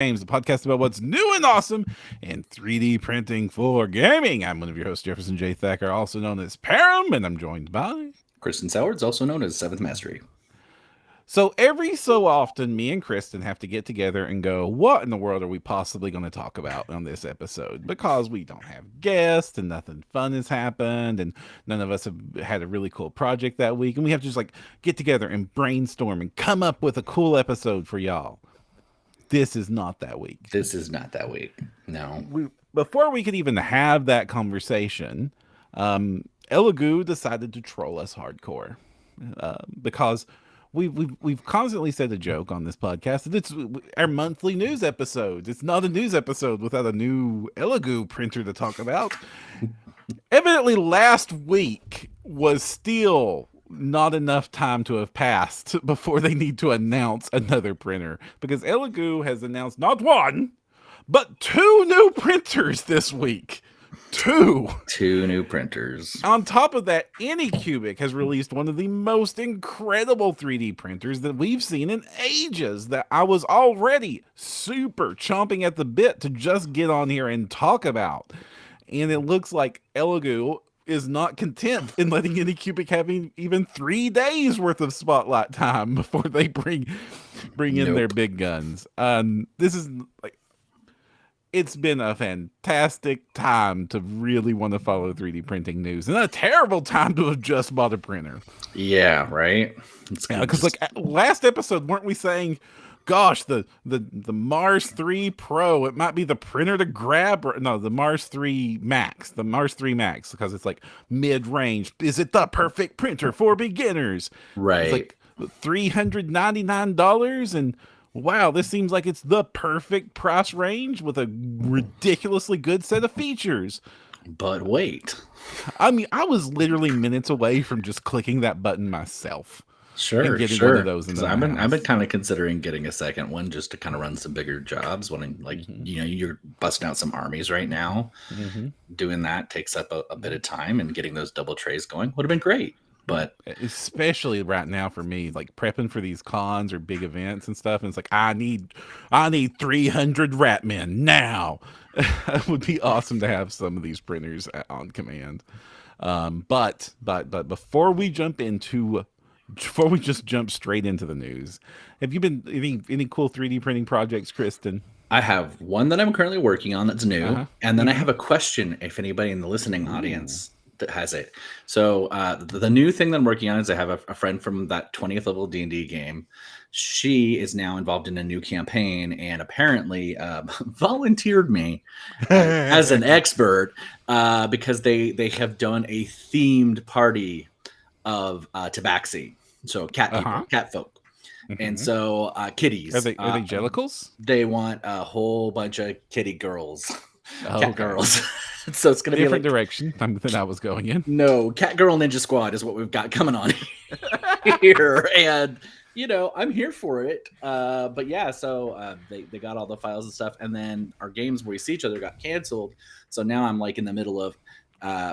Games, the podcast about what's new and awesome in 3D printing for gaming. I'm one of your hosts, Jefferson J. Thacker, also known as Param, and I'm joined by... Kristen Sowards, also known as Seventh Mastery. So every so often, me and Kristen have to get together and go, what in the world are we possibly going to talk about on this episode? Because we don't have guests and nothing fun has happened and none of us have had a really cool project that week. And we have to just like get together and brainstorm and come up with a cool episode for y'all. This is not that week. This is not that week. No. Before we could even have that conversation, Elegoo decided to troll us hardcore because we've constantly said a joke on this podcast that it's our monthly news episodes. It's not a news episode without a new Elegoo printer to talk about. Evidently, last week was still not enough time to have passed before they need to announce another printer, because Elegoo has announced not one, but two new printers this week. Two new printers. On top of that, Anycubic has released one of the most incredible 3D printers that we've seen in ages, that I was already super chomping at the bit to just get on here and talk about. And it looks like Elegoo is not content in letting Anycubic have even 3 days worth of spotlight time before they bring in their big guns. This is like, it's been a fantastic time to really want to follow 3D printing news, and a terrible time to have just bought a printer. Yeah, right. Because like last episode, weren't we saying, gosh, the Mars 3 Pro, it might be the printer to grab? No, the Mars 3 Max, because it's like mid-range. Is it the perfect printer for beginners? Right. It's like $399, and wow, this seems like it's the perfect price range with a ridiculously good set of features. But wait. I mean, I was literally minutes away from just clicking that button myself. Sure. One of those I've been kind of considering getting a second one just to kind of run some bigger jobs when you're busting out some armies right now. Mm-hmm. Doing that takes up a bit of time, and getting those double trays going would have been great. But especially right now for me, like prepping for these cons or big events and stuff, and it's like I need 300 rat men now. It would be awesome to have some of these printers on command. But before we just jump straight into the news, have you been any cool 3D printing projects, Kristen? I have one that I'm currently working on that's new, and then I have a question if anybody in the listening audience that has it. So the new thing that I'm working on is I have a friend from that 20th level D&D game. She is now involved in a new campaign and apparently volunteered me as an expert because they have done a themed party of tabaxi. So cat people, cat folk. Mm-hmm. And so kitties. Are they jellicles? They want a whole bunch of kitty girls. Cat girls. So it's going to be different direction than I was going in. No, Cat Girl Ninja Squad is what we've got coming on here. And, I'm here for it. But yeah, so they got all the files and stuff. And then our games where we see each other got canceled. So now I'm like in the middle of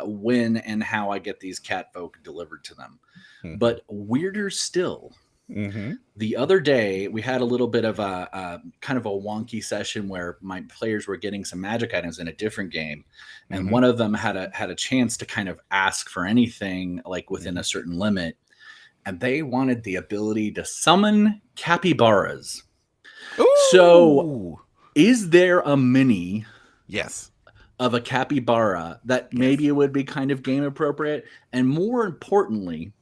when and how I get these cat folk delivered to them. Mm-hmm. But weirder still. Mm-hmm. The other day we had a little bit of a kind of a wonky session where my players were getting some magic items in a different game, and one of them had a chance to kind of ask for anything like within a certain limit, and they wanted the ability to summon capybaras. Ooh. So is there a mini of a capybara that maybe it would be kind of game appropriate? And more importantly,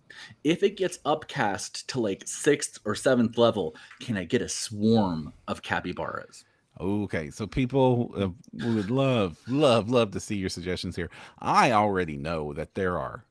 if it gets upcast to like 6th or 7th level, can I get a swarm of capybaras? Okay, so people would love to see your suggestions here. I already know that there are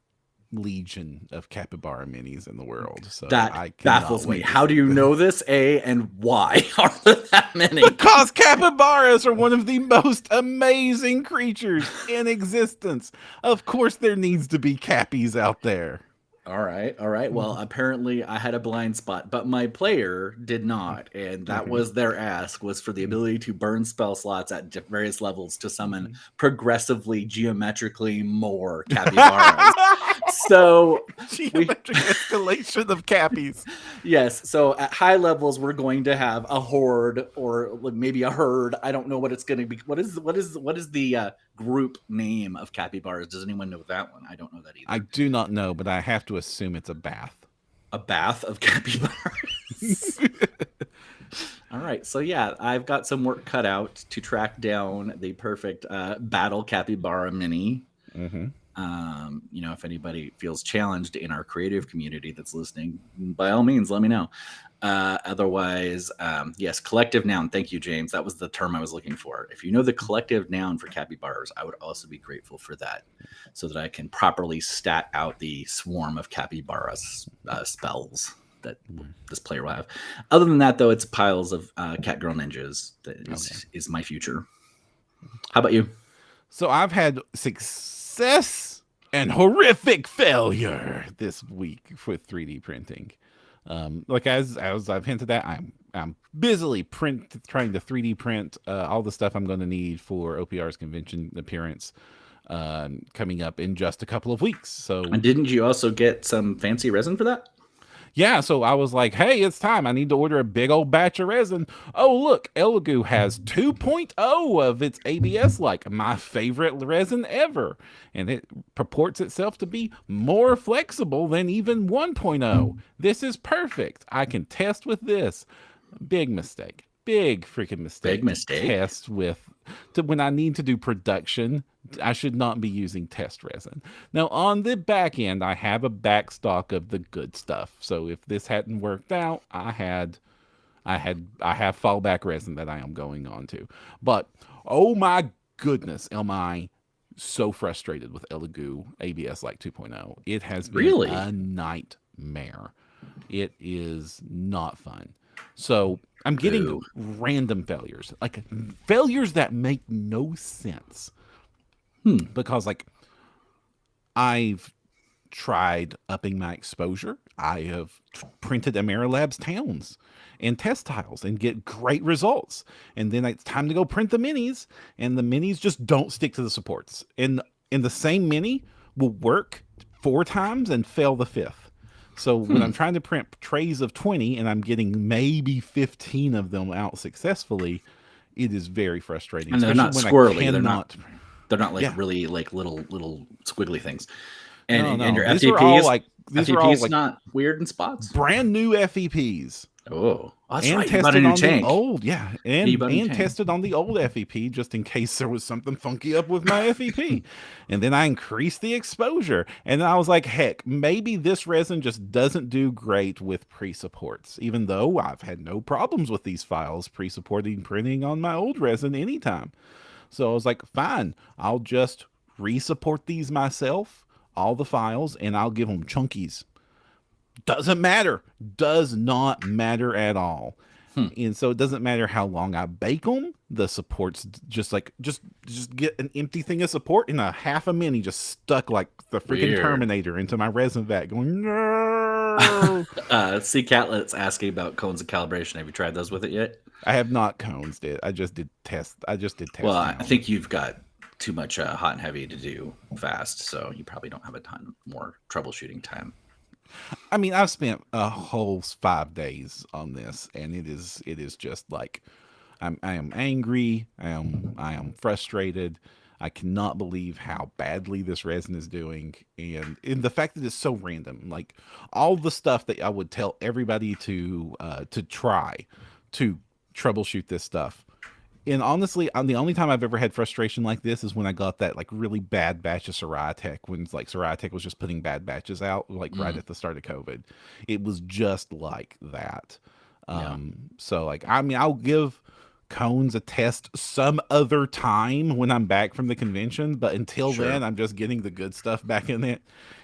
legion of capybara minis in the world. So that baffles me. How do you know this, and why are there that many? Because capybaras are one of the most amazing creatures in existence. Of course there needs to be cappies out there. All right, all right. Well, apparently I had a blind spot, but my player did not, and that Mhm. was their ask, was for the Mhm. ability to burn spell slots at various levels to summon Mhm. progressively geometrically more capybaras. So we Geometric escalation of cappies. yes, so at high levels we're going to have a horde or maybe a herd. I don't know what it's going to be. What is the group name of capybaras? Does anyone know that one? I don't know that I either. do not know, but I have to assume it's a bath. A bath of capybaras. All right, so yeah, I've got some work cut out to track down the perfect battle capybara mini. Mm-hmm. If anybody feels challenged in our creative community that's listening, by all means, let me know. Otherwise, yes, collective noun. Thank you, James. That was the term I was looking for. If you know the collective noun for capybaras, I would also be grateful for that, so that I can properly stat out the swarm of capybara spells that this player will have. Other than that, though, it's piles of cat girl ninjas that is my future. How about you? So I've had success and horrific failure this week with 3D printing. Like as I've hinted at, I'm busily trying to 3D print all the stuff I'm going to need for OPR's convention appearance coming up in just a couple of weeks. So And didn't you also get some fancy resin for that? yeah, so I was like, hey, it's time. I need to order a big old batch of resin. Oh, look, Elegoo has 2.0 of its ABS, like my favorite resin ever. And it purports itself to be more flexible than even 1.0. This is perfect. I can test with this. Big mistake. Big freaking mistake. Big mistake. Test with when I need to do production. I should not be using test resin. Now on the back end, I have a back stock of the good stuff. So if this hadn't worked out, I have fallback resin that I am going on to. But oh my goodness, am I so frustrated with Elegoo ABS like 2.0. It has been Really? a nightmare. It is not fun. So I'm getting Boo. random failures, like failures that make no sense. Because like I've tried upping my exposure. I have printed Amerilabs towns and test tiles and get great results. And then it's time to go print the minis, and the minis just don't stick to the supports. And the same mini will work 4 times and fail the 5th. So when I'm trying to print trays of 20 and I'm getting maybe 15 of them out successfully, it is very frustrating. And they're not Especially squirrely. when I cannot. They're not like Yeah. really like little squiggly things. No, And your These are all FTPs, like not weird in spots. brand new FEPs. Oh, that's And right. You bought a tested new on tank. the old, yeah, you and bought a new and tank. tested on the old FEP just in case there was something funky up with my FEP. And then I increased the exposure, and I was like, heck, maybe this resin just doesn't do great with pre-supports, even though I've had no problems with these files pre-supporting printing on my old resin anytime. So I was like, fine, I'll just re-support these myself, all the files, and I'll give them chunkies. Doesn't matter. Does not matter at all. And so it doesn't matter how long I bake them. The supports just get an empty thing of support and a half a mini just stuck like the freaking Weird. Terminator into my resin vat, going no. C Catlet's asking about cones of calibration. Have you tried those with it yet? I have not cones it. I just did test. Well, I now. think you've got too much hot and heavy to do fast, so you probably don't have a ton more troubleshooting time. I mean, I've spent a whole 5 days on this, and it is just like I am angry. I am frustrated. I cannot believe how badly this resin is doing, and in the fact that it's so random. Like all the stuff that I would tell everybody to try to troubleshoot this stuff. And honestly, the only time I've ever had frustration like this is when I got that like really bad batch of Tech, when like Tech was just putting bad batches out like right at the start of COVID. It was just like that. So like, I mean, I'll give cones a test some other time when I'm back from the convention, but until then I'm just getting the good stuff back in it.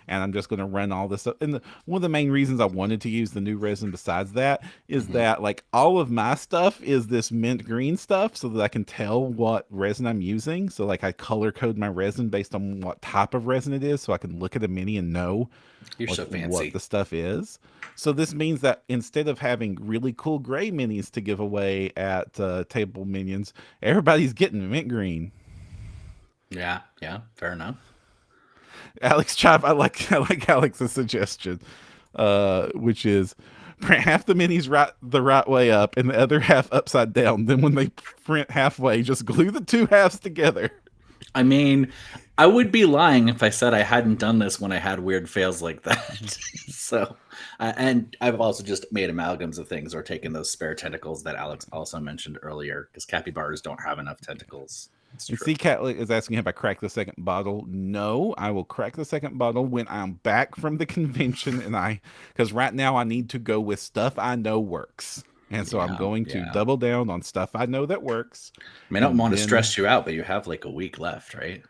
and I'm just going to run all this up. And one of the main reasons I wanted to use the new resin besides that is that like all of my stuff is this mint green stuff so that I can tell what resin I'm using. So like I color code my resin based on what type of resin it is so I can look at a mini and know You're so fancy. what the stuff is. So this means that instead of having really cool gray minis to give away at Table Minions, everybody's getting mint green. Yeah, fair enough. Alex Chop, I like Alex's suggestion, which is print half the minis the right way up and the other half upside down. Then when they print halfway, just glue the two halves together. I mean, I would be lying if I said I hadn't done this when I had weird fails like that. So, and I've also just made amalgams of things or taken those spare tentacles that Alex also mentioned earlier, because capybaras don't have enough tentacles. And see, Cat is asking if I crack the second bottle. No, I will crack the second bottle when I'm back from the convention, and because right now I need to go with stuff I know works. And so I'm going to double down on stuff I know that works. I don't want to stress you out, but you have like a week left, right?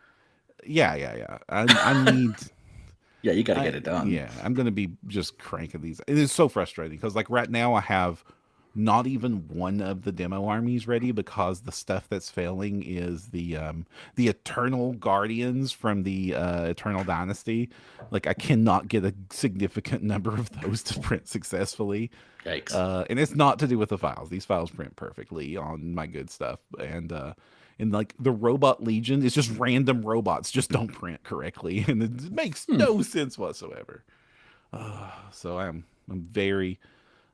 Yeah. I need... Yeah, you got to get it done. Yeah, I'm going to be just cranking these. It is so frustrating because like right now I have not even one of the demo armies ready because the stuff that's failing is the Eternal Guardians from the Eternal Dynasty. Like I cannot get a significant number of those to print successfully. Yikes. And it's not to do with the files. These files print perfectly on my good stuff. And like the Robot Legion, it's just random robots just don't print correctly, and it makes no sense whatsoever. So I'm very,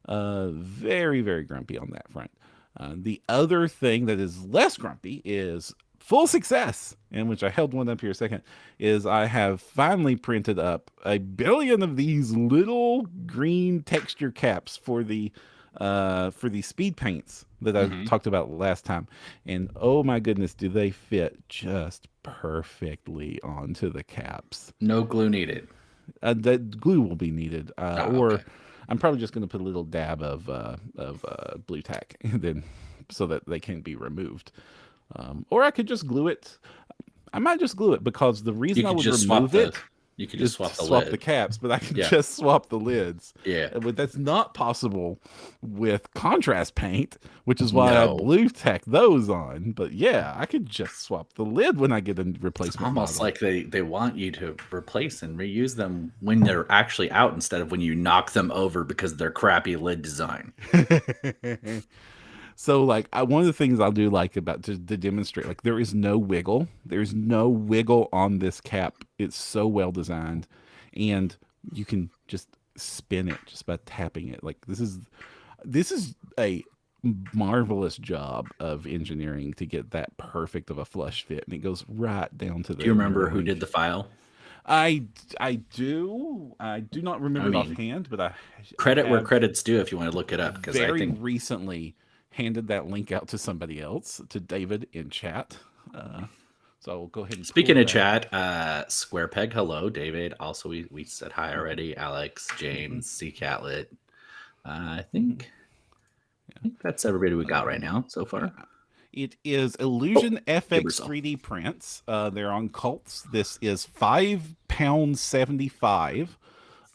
very, very grumpy on that front. The other thing that is less grumpy is full success, in which I held one up here a second, is I have finally printed up 1 billion of these little green texture caps for the speed paints that I talked about last time. And oh my goodness, do they fit just perfectly onto the caps. No glue needed. That glue will be needed. Okay. I'm probably just going to put a little dab of blue tack and then so that they can be removed. Or I could just glue it. I might just glue it because the reason I would remove it... You could just swap the caps, but I can just swap the lids. Yeah. But that's not possible with contrast paint, which is why I blue tack those on. But yeah, I could just swap the lid when I get a replacement. It's almost like they want you to replace and reuse them when they're actually out instead of when you knock them over because of their crappy lid design. So like one of the things I'll do like about to demonstrate, like there is no wiggle. There's no wiggle on this cap. It's so well designed, and you can just spin it just by tapping it. Like this is a marvelous job of engineering to get that perfect of a flush fit, and it goes right down to the... Do you remember who did the file? I do not remember it offhand, but credit where credit's due if you want to look it up, because I think recently handed that link out to somebody else, to David in chat. So I'll go ahead and... Speaking of chat, Square Peg, hello, David. Also, we said hi already. Alex, James, C Catlet. I think that's everybody we got right now so far. It is Illusion FX 3D prints. They're on Cults. This is £5.75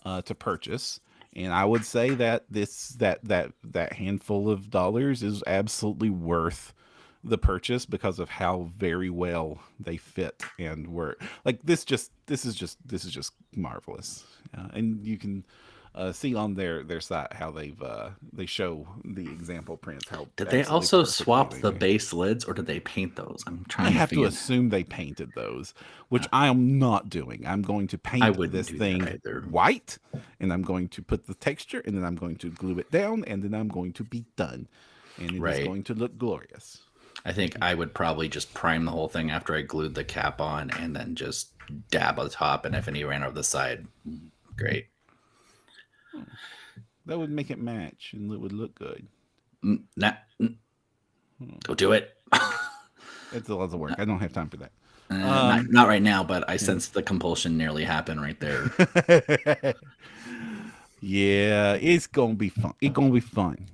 to purchase. And I would say that that handful of dollars is absolutely worth the purchase because of how very well they fit and work. Like this is just marvelous. And you can see on their site how they show the example prints. How did they also swap the base lids, or did they paint those? I have to assume they painted those, which I am not doing. I'm going to paint this thing white, and I'm going to put the texture, and then I'm going to glue it down, and then I'm going to be done, and it is going to look glorious. I think I would probably just prime the whole thing after I glued the cap on, and then just dab on the top, and if any ran over the side, great. That would make it match, and it would look good. Go do it. It's a lot of work. I don't have time for that. Not right now, but I sense the compulsion nearly happen right there. Yeah, it's gonna be fun. It's gonna be fun.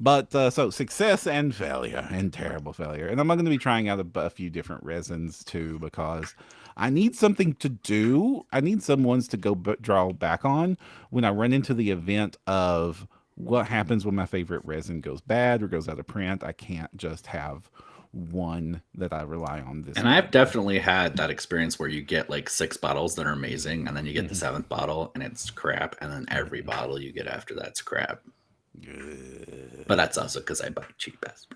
But so success and failure and terrible failure. And I'm going to be trying out a few different resins too because I need something to do. I need some ones to go draw back on when I run into the event of what happens when my favorite resin goes bad or goes out of print. I can't just have one that I rely on this. And I've definitely had that experience where you get like 6 bottles that are amazing, and then you get the 7th bottle and it's crap, and then every bottle you get after that's crap. But that's also because I buy cheap ass.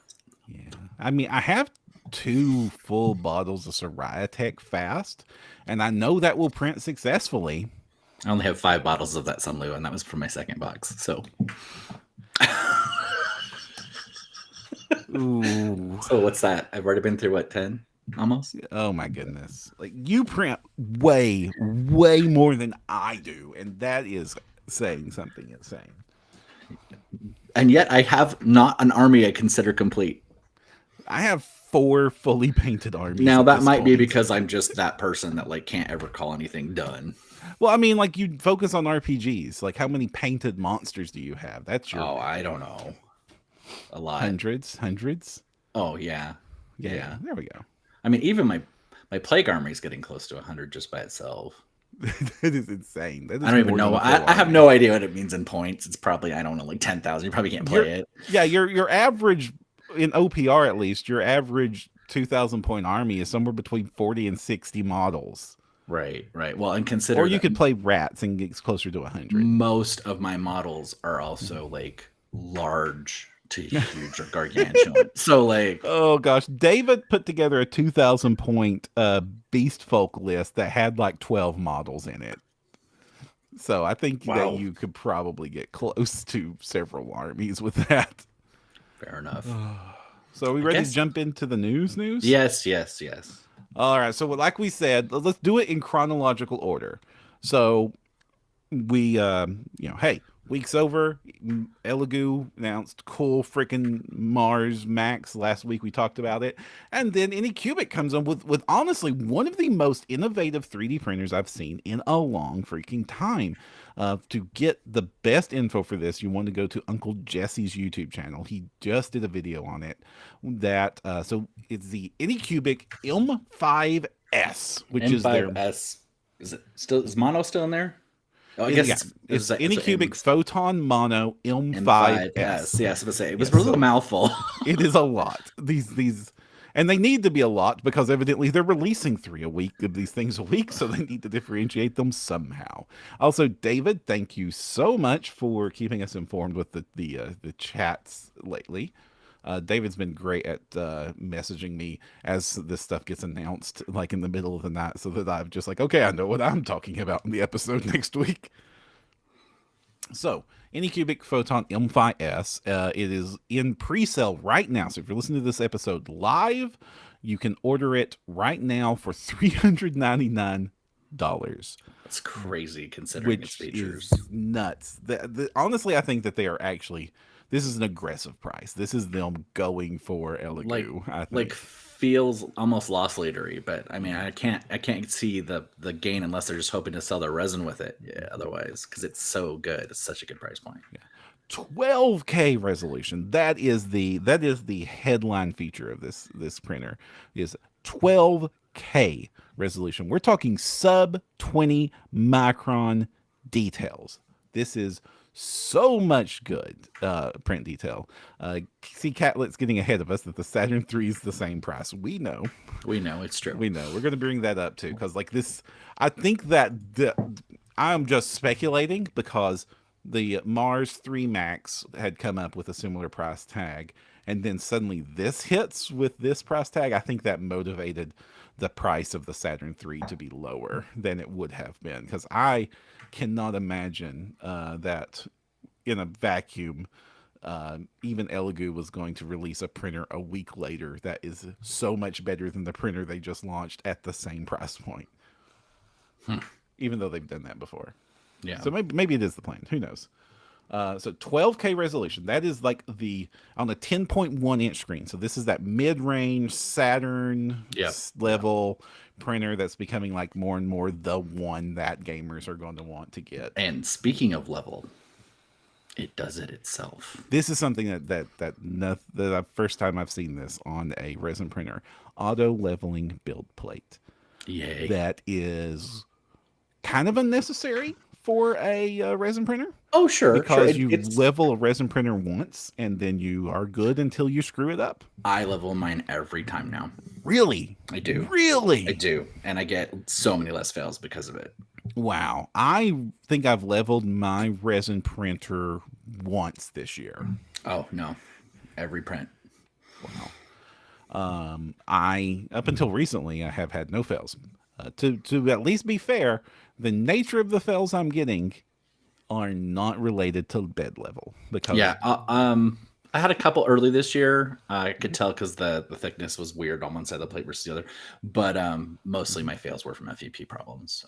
Yeah, I mean, I have 2 full bottles of Soraya Tech Fast, and I know that will print successfully. I only have 5 bottles of that Sunlu, and that was from my second box. So, ooh. So what's that? I've already been through what, 10 almost? Oh my goodness! Like you print way more than I do, and that is saying something insane. And yet I have not an army I consider complete. I have 4 fully painted armies. Now that might be because I'm just that person that like can't ever call anything done. Well, I mean, like you focus on RPGs. Like, how many painted monsters do you have? That's your. Oh, I don't know. A lot. Hundreds. Oh yeah. Yeah. There we go. I mean, even my plague army is getting close to 100 just by itself. That is insane. That is I don't even know. I have no idea what it means in points. It's probably, I don't know, like 10,000. You probably can't play it. Yeah, your average in OPR at least, your average 2,000 point army is somewhere between 40 and 60 models. Right. Well, and consider, or you could play rats and get closer to 100. Most of my models are also like large to huge or gargantuan. So like, oh gosh, David put together a 2,000 point Beast Folk list that had like 12 models in it. So I think that you could probably get close to several armies with that. Fair enough. So are we ready to jump into the news? Yes. All right. So like we said, let's do it in chronological order. So we, hey, week's over. Elegoo announced cool freaking Mars Max last week. We talked about it. And then Anycubic comes on with honestly one of the most innovative 3D printers I've seen in a long freaking time. To get the best info for this, you want to go to Uncle Jesse's YouTube channel. He just did a video on it. So it's the Anycubic M5s, which is their M5s. Is Mono still in there? Oh, I guess it's Anycubic Photon Mono M5s. Yes, I was going to say it was really a mouthful. It is a lot. These, and they need to be a lot because evidently they're releasing 3 a week of these things a week, so they need to differentiate them somehow. Also, David, thank you so much for keeping us informed with the chats lately. David's been great at messaging me as this stuff gets announced, like in the middle of the night, so that I'm just like, okay, I know what I'm talking about in the episode next week. So, Anycubic Photon M5s, it is in pre-sale right now. So if you're listening to this episode live, you can order it right now for $399. That's crazy considering its features. Is nuts. Honestly, I think that they are actually. This is an aggressive price. This is them going for Elegoo. Like feels almost loss leadery, but I mean, I can't see the gain unless they're just hoping to sell their resin with it. Yeah, otherwise, because it's so good, it's such a good price point. Yeah. 12K resolution. That is the headline feature of this printer. Is 12K resolution. We're talking sub 20 micron details. This is so much good print detail. See, Catlet's getting ahead of us that the Saturn 3 is the same price. We know it's true. We know. We're going to bring that up too, because like this, I think that I'm just speculating because the Mars 3 Max had come up with a similar price tag, and then suddenly this hits with this price tag. I think that motivated the price of the Saturn 3 to be lower than it would have been, because I cannot imagine that in a vacuum even Elegoo was going to release a printer a week later that is so much better than the printer they just launched at the same price point. Even though they've done that before. Yeah. So maybe it is the plan. Who knows? So 12K resolution. That is like on a 10.1 inch screen. So this is that mid-range Saturn level printer that's becoming like more and more the one that gamers are going to want to get. And speaking of level, It does it itself. This is something the first time I've seen this on a resin printer. Auto leveling build plate. Yay. That is kind of unnecessary for a resin printer. Oh, sure. Because you level a resin printer once and then you are good until you screw it up. I level mine every time now. Really? I do. Really? I do. And I get so many less fails because of it. Wow. I think I've leveled my resin printer once this year. Oh, no. Every print. Wow. I, up until recently, I have had no fails. To at least be fair, the nature of the fails I'm getting are not related to bed level. Because I had a couple early this year. I could tell because the thickness was weird on one side of the plate versus the other. But mostly my fails were from FEP problems.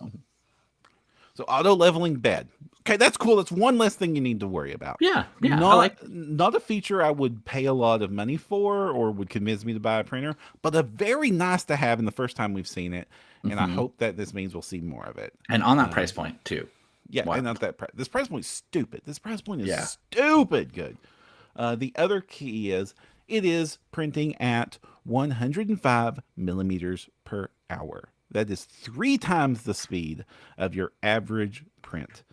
So auto leveling bed. Okay, that's cool. That's one less thing you need to worry about. Yeah. Not a feature I would pay a lot of money for or would convince me to buy a printer, but a very nice to have in the first time we've seen it. And I hope that this means we'll see more of it. And on that price point too. Yeah, and not that price. This price point is stupid. This price point is stupid good. The other key is it is printing at 105 millimeters per hour. That is 3 times the speed of your average print.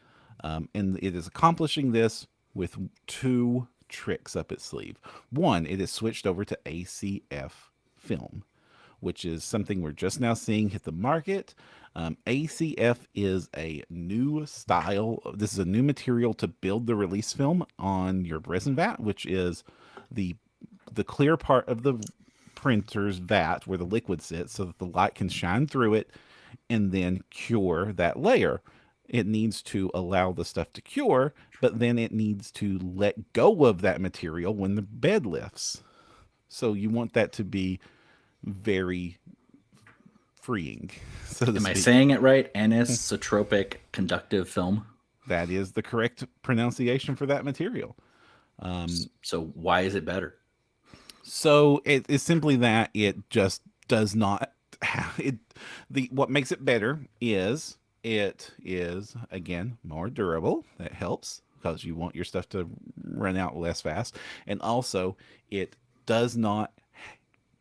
And it is accomplishing this with 2 tricks up its sleeve. One, it has switched over to ACF film, which is something we're just now seeing hit the market. ACF is a new style. This is a new material to build the release film on your resin vat, which is the clear part of the printer's vat where the liquid sits so that the light can shine through it and then cure that layer. It needs to allow the stuff to cure, but then it needs to let go of that material when the bed lifts. So you want that to be very freeing. So am I saying it right? Anisotropic conductive film. That is the correct pronunciation for that material. So why is it better? So it is simply that it just does not have it. What makes it better is it is again more durable. That helps because you want your stuff to run out less fast, and also it does not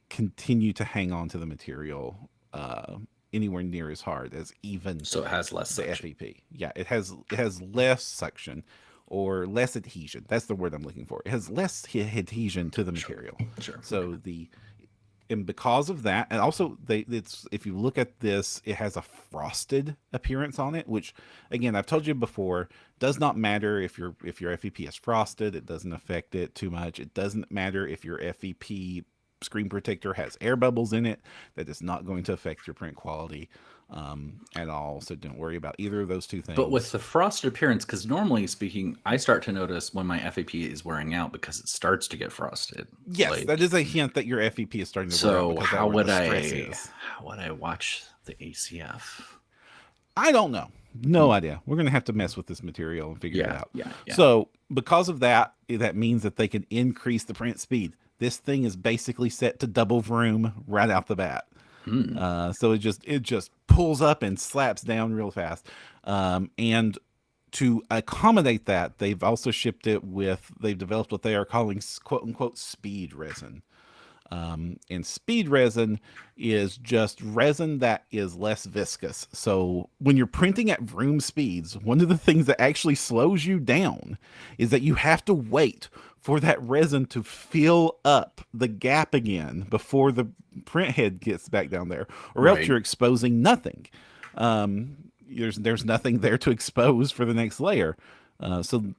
continue to hang on to the material anywhere near as hard as even. So it has less the suction. FEP. Yeah, it has less suction. Or less adhesion. That's the word I'm looking for. It has less adhesion to the material. Sure. So and because of that, and also it's if you look at this, it has a frosted appearance on it, which again I've told you before does not matter if your FEP is frosted. It doesn't affect it too much. It doesn't matter if your FEP screen protector has air bubbles in it. That is not going to affect your print quality at all. So don't worry about either of those two things. But with the frosted appearance, because normally speaking, I start to notice when my FEP is wearing out because it starts to get frosted. Yes, that is a hint that your FEP is starting to wear out. So how would I watch the ACF? I don't know. No idea. We're going to have to mess with this material and figure it out. Yeah. So because of that, that means that they can increase the print speed. This thing is basically set to double vroom right out the bat. So it just pulls up and slaps down real fast. And to accommodate that, they've also shipped it they've developed what they are calling quote unquote speed resin. And speed resin is just resin that is less viscous. So when you're printing at vroom speeds, one of the things that actually slows you down is that you have to wait for that resin to fill up the gap again before the print head gets back down there, or else you're exposing nothing. There's nothing there to expose for the next layer. So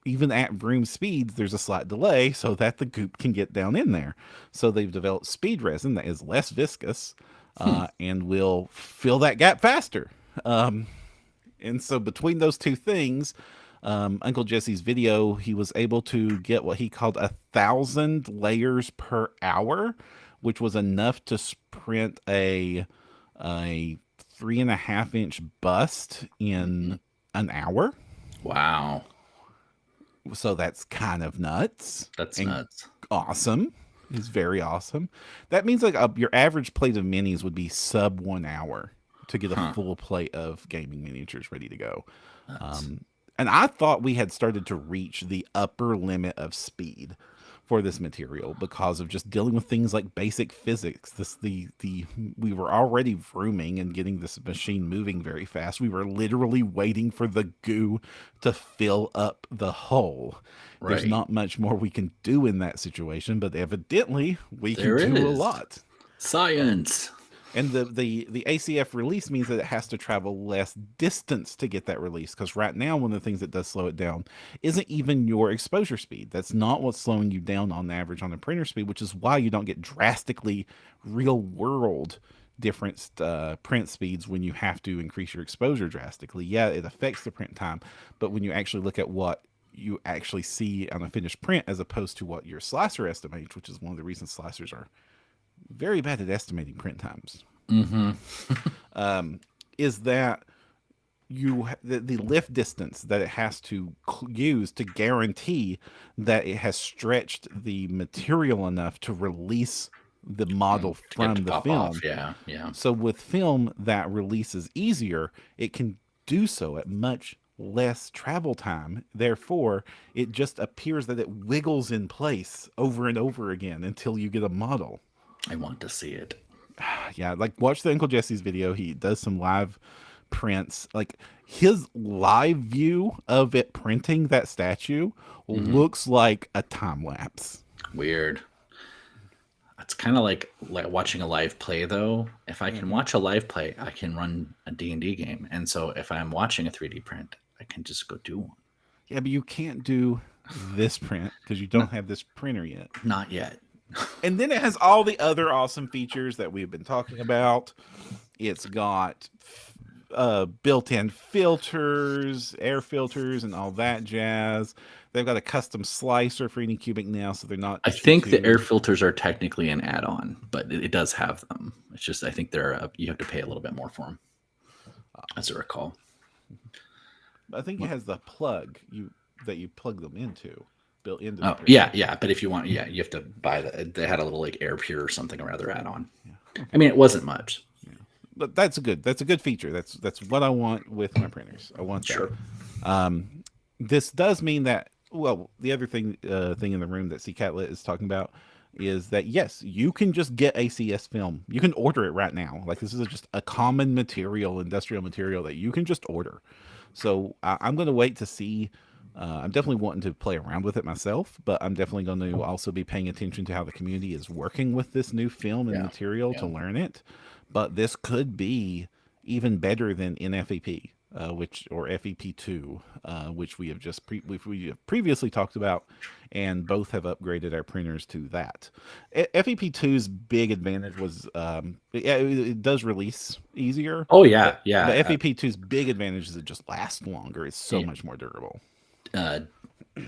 even at vroom speeds, there's a slight delay so that the goop can get down in there. So they've developed speed resin that is less viscous and will fill that gap faster. And so between those two things, Uncle Jesse's video, he was able to get what he called 1,000 layers per hour, which was enough to print a 3.5-inch bust in an hour. Wow. So that's kind of nuts. That's nuts. Awesome. It's very awesome. That means like your average plate of minis would be sub 1 hour to get a full plate of gaming miniatures ready to go. And I thought we had started to reach the upper limit of speed for this material because of just dealing with things like basic physics. The we were already vrooming and getting this machine moving very fast. We were literally waiting for the goo to fill up the hole. There's Right. not much more we can do in that situation, but evidently we can There do a is lot. science. And the ACF release means that it has to travel less distance to get that release. Because right now, one of the things that does slow it down isn't even your exposure speed. That's not what's slowing you down on average on the printer speed, which is why you don't get drastically real world different print speeds when you have to increase your exposure drastically. Yeah, it affects the print time, but when you actually look at what you actually see on a finished print as opposed to what your slicer estimates, which is one of the reasons slicers are very bad at estimating print times, Mm-hmm. is that the lift distance that it has to use to guarantee that it has stretched the material enough to release the model To get to from the pop film. off. Yeah. Yeah. So with film that release is easier, it can do so at much less travel time. Therefore, it just appears that it wiggles in place over and over again until you get a model. I want to see it. Yeah, like watch the Uncle Jesse's video. He does some live prints. Like his live view of it printing that statue looks like a time lapse. Weird. It's kind of like watching a live play, though. If I can watch a live play, I can run a D&D game. And so if I'm watching a 3D print, I can just go do one. Yeah, but you can't do this print because you don't have this printer yet. Not yet. And then it has all the other awesome features that we've been talking about. It's got built-in filters, air filters, and all that jazz. They've got a custom slicer for Anycubic now, so they're not. I think the air filters are technically an add-on, but it does have them. It's just I think they're you have to pay a little bit more for them, as I recall. I think it has the plug that you plug them into, built into. Oh yeah. But if you want, you have to buy that. They had a little like air pure or something or other add-on. Yeah. Okay. I mean, it wasn't much. Yeah. But that's a good feature. That's what I want with my printers. I want that. Sure. This does mean that. Well, the other thing in the room that C Catlet is talking about is that yes, you can just get ACS film. You can order it right now. Like this is just a common material, industrial material that you can just order. So I'm going to wait to see. I'm definitely wanting to play around with it myself, but I'm definitely going to also be paying attention to how the community is working with this new film and material to learn it. But this could be even better than NFEP. Or FEP2, which we have we have previously talked about, and both have upgraded our printers to that. FEP2's big advantage was it does release easier. Oh yeah, yeah. But FEP2's big advantage is it just lasts longer. It's so much more durable.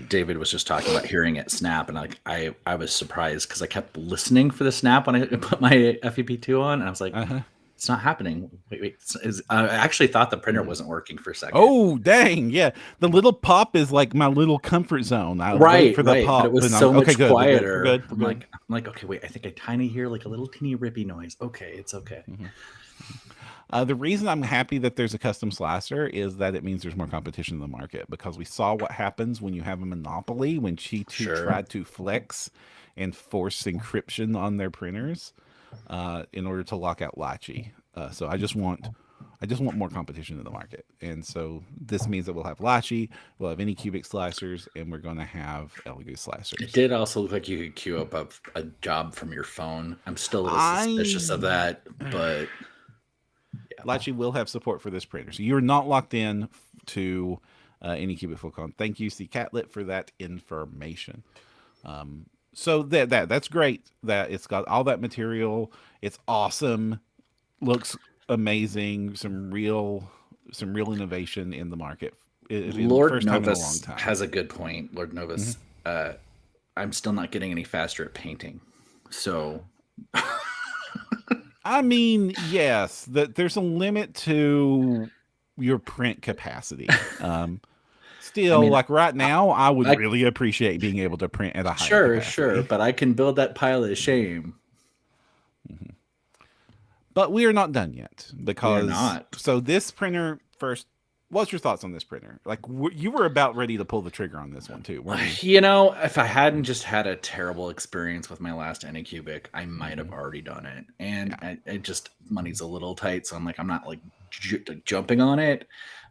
David was just talking about hearing it snap, and I was surprised because I kept listening for the snap when I put my FEP2 on, and I was like. It's not happening. Wait. I actually thought the printer wasn't working for a second. Oh, dang. Yeah. The little pop is like my little comfort zone. I wait for the pop. But it was so much quieter. We're good. I'm like, okay, wait. I think I tiny hear like a little teeny rippy noise. Okay, it's okay. The reason I'm happy that there's a custom slicer is that it means there's more competition in the market because we saw what happens when you have a monopoly, when Qi2 tried to flex and force encryption on their printers. In order to lock out Lachi. So I just want more competition in the market. And so this means that we'll have Lachi, we'll have Anycubic slicers, and we're going to have Elegoo slicers. It did also look like you could queue up a job from your phone. I'm still a little suspicious of that, but yeah. Lachi will have support for this printer. So you're not locked in to Anycubic Full-Con. Thank you, C Catlet, for that information. So that's great that it's got all that material. It's awesome. Looks amazing. Some real innovation in the market. Lord Novus has a good point. Lord Novus, I'm still not getting any faster at painting. So I mean, yes, there's a limit to your print capacity. Still, like right now, I would really appreciate being able to print at a higher capacity. Sure, but I can build that pile of shame. But we are not done yet because so this printer first what's your thoughts on this printer? Like you were about ready to pull the trigger on this one too, weren't you? You know, if I hadn't just had a terrible experience with my last Anycubic, I might have Mhm. already done it. And Yeah. it just money's a little tight, so I'm like, I'm not like jumping on it.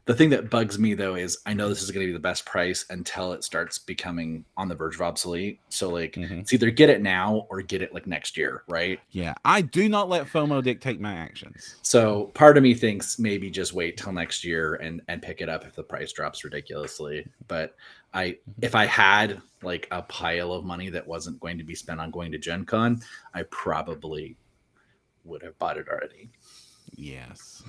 The thing that bugs me though is I know this is going to be the best price until it starts becoming on the verge of obsolete. So like, Hmm. it's either get it now or get it like next year, right? Yeah. I do not let FOMO dictate my actions. So part of me thinks maybe just wait till next year and pick it up if the price drops ridiculously. But Mhm. if I had like a pile of money that wasn't going to be spent on going to Gen Con, I probably would have bought it already. Yes.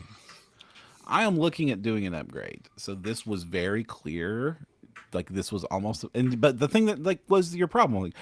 I am looking at doing an upgrade. So this was very clear. Like this was almost, and but the thing that like was your problem.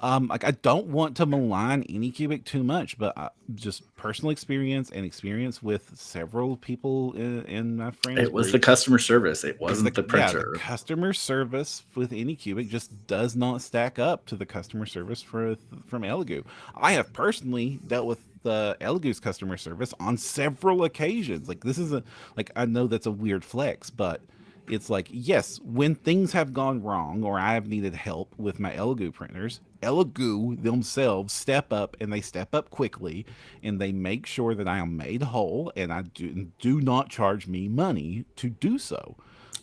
Like I don't want to malign Anycubic too much, but just personal experience and experience with several people in my friends It was the groups customer service. It is wasn't the the printer. customer service with Anycubic just does not stack up to the customer service from Elegoo. I have personally dealt with the Elegoo's customer service on several occasions. Like this is a like I know that's a weird flex, but it's like yes, when things have gone wrong or I have needed help with my Elegoo printers, Elegoo themselves step up and they step up quickly and they make sure that I am made whole and I do not charge me money to do so.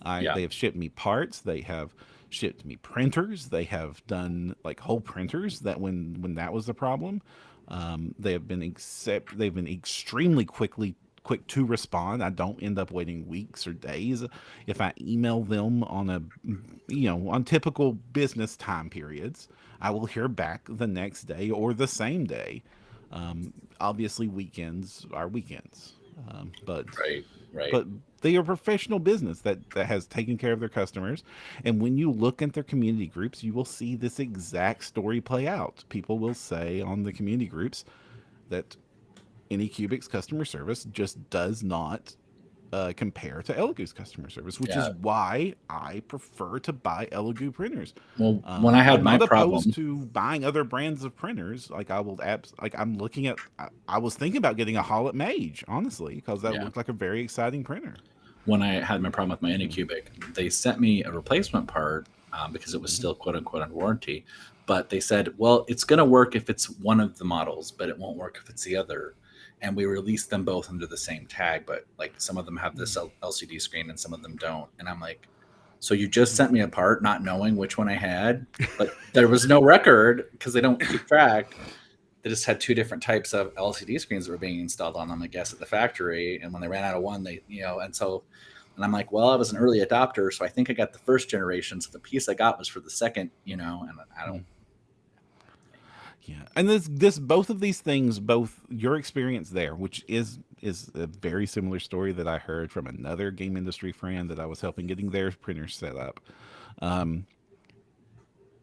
Yeah. They have shipped me parts. They have shipped me printers. They have done like whole printers that when that was the problem. They have been they've been extremely quick to respond. I don't end up waiting weeks or days if I email them on a on typical business time periods. I will hear back the next day or the same day. Obviously, weekends are weekends, but Right. Right. but they are a professional business that has taken care of their customers. And when you look at their community groups, you will see this exact story play out. People will say on the community groups that Anycubic's customer service just does not compare to Elegoo's customer service, which is Yeah. why I prefer to buy Elegoo printers. Well, when I had I'm my not opposed problem, to buying other brands of printers. Like I will, like I'm looking at. I was thinking about getting a Howlett Mage, honestly, because that yeah, looked like a very exciting printer. when I had my problem with my Anycubic, they sent me a replacement part because it was Mhm. still quote unquote on warranty. But they said, well, it's going to work if it's one of the models, but it won't work if it's the other. And we released them both under the same tag, but like some of them have this LCD screen and some of them don't. And I'm like, so you just sent me a part not knowing which one I had, but there was no record because they don't keep track. They just had two different types of LCD screens that were being installed on them, I guess, at the factory. And when they ran out of one, and I'm like, well, I was an early adopter, so I think I got the first generation. So the piece I got was for the second, and I don't. Yeah, and this both of these things, both your experience there, which is a very similar story that I heard from another game industry friend that I was helping getting their printers set up. Um,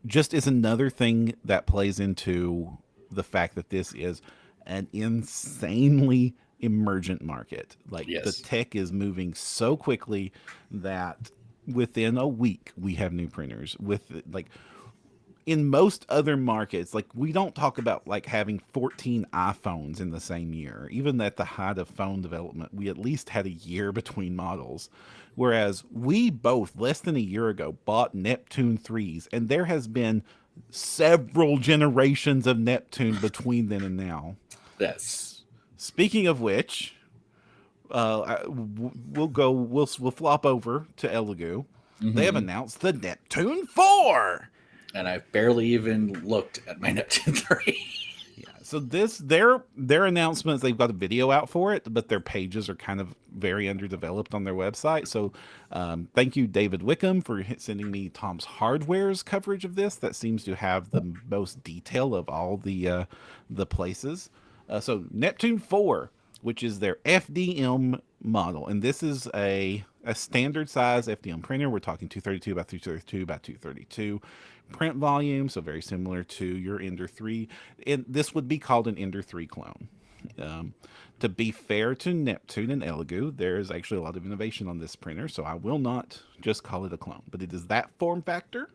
just is another thing that plays into the fact that this is an insanely emergent market. Like the Yes. tech is moving so quickly that within a week we have new printers with like in most other markets, like we don't talk about like having 14 iPhones in the same year. Even at the height of phone development, we at least had a year between models. Whereas we both, less than a year ago, bought Neptune 3s, and there has been several generations of Neptune between then and now. Yes. Speaking of which, we'll flop over to Elegoo. They have Mm-hmm. announced the Neptune 4. And I've barely even looked at my Neptune 3. Yeah. So their announcements, they've got a video out for it, but their pages are kind of very underdeveloped on their website. So thank you, David Wickham, for sending me Tom's Hardware's coverage of this. That seems to have the most detail of all the places. So Neptune 4, which is their FDM model, and this is a standard size FDM printer. We're talking 232 by 332 by 232 print volume, so very similar to your Ender 3. And this would be called an Ender 3 clone. Um, to be fair to Neptune and Elegoo, there is actually a lot of innovation on this printer, so I will not just call it a clone. But it is that form factor.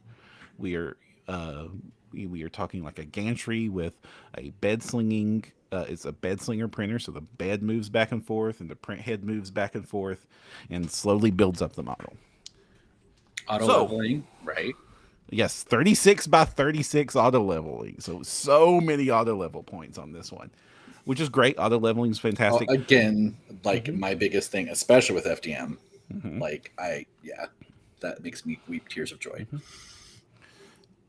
We are uh, we are talking like a gantry with a bed slinging it's a bed slinger printer, so the bed moves back and forth, and the print head moves back and forth, and slowly builds up the model. Auto So leveling, right? yes, 36 by 36 auto leveling. So many auto level points on this one, which is great. Auto leveling is fantastic. Again, like my biggest thing, especially with FDM, Mhm. like that makes me weep tears of joy.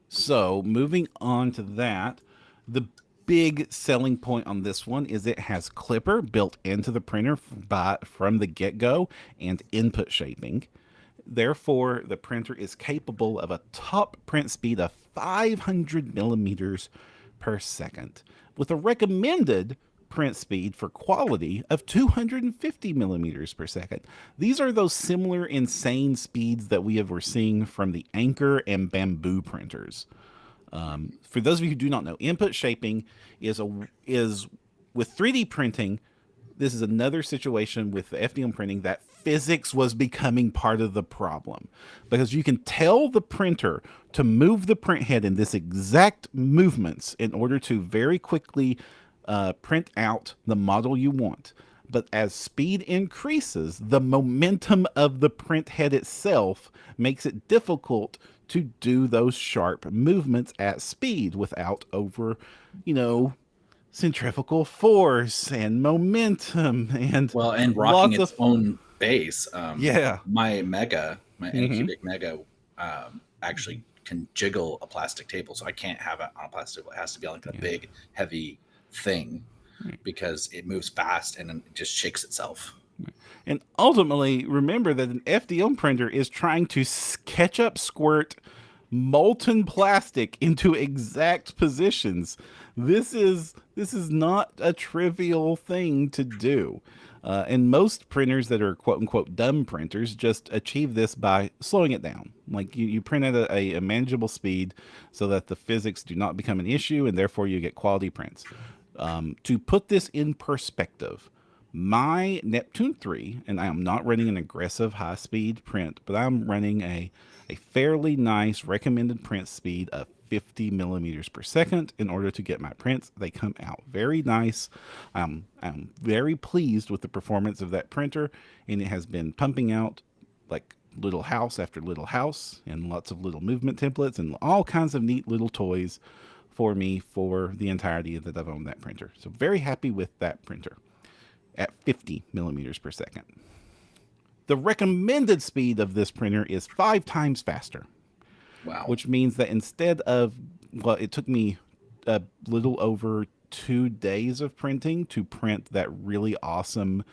So moving on to that, the big selling point on this one is it has clipper built into the printer from the get-go and input shaping. Therefore, the printer is capable of a top print speed of 500 millimeters per second, with a recommended print speed for quality of 250 millimeters per second. These are those similar insane speeds that were seeing from the Anchor and Bamboo printers. For those of you who do not know, input shaping is with 3D printing. This is another situation with the FDM printing that physics was becoming part of the problem, because you can tell the printer to move the print head in this exact movements in order to very quickly print out the model you want. But as speed increases, the momentum of the print head itself makes it difficult to do those sharp movements at speed without over, you know, centrifugal force and momentum and Well, and rocking lots its of own base. yeah. My Hmm. Anycubic Mega, actually can jiggle a plastic table, so I can't have it on a plastic table. It has to be on like a Yeah. big, heavy thing because it moves fast and then it just shakes itself. And ultimately, remember that an FDM printer is trying to ketchup squirt molten plastic into exact positions. This is not a trivial thing to do. And most printers that are quote unquote dumb printers just achieve this by slowing it down. Like you print at a manageable speed so that the physics do not become an issue, and therefore you get quality prints. To put this in perspective, my Neptune 3, and I am not running an aggressive high speed print, but I'm running a fairly nice recommended print speed of 50 millimeters per second in order to get my prints. They come out very nice. I'm very pleased with the performance of that printer, and it has been pumping out like little house after little house and lots of little movement templates and all kinds of neat little toys for me for the entirety that I've owned that printer. So very happy with that printer at 50 millimeters per second. The recommended speed of this printer is 5 times faster, Wow. which means that instead of, well, it took me a little over 2 days of printing to print that really awesome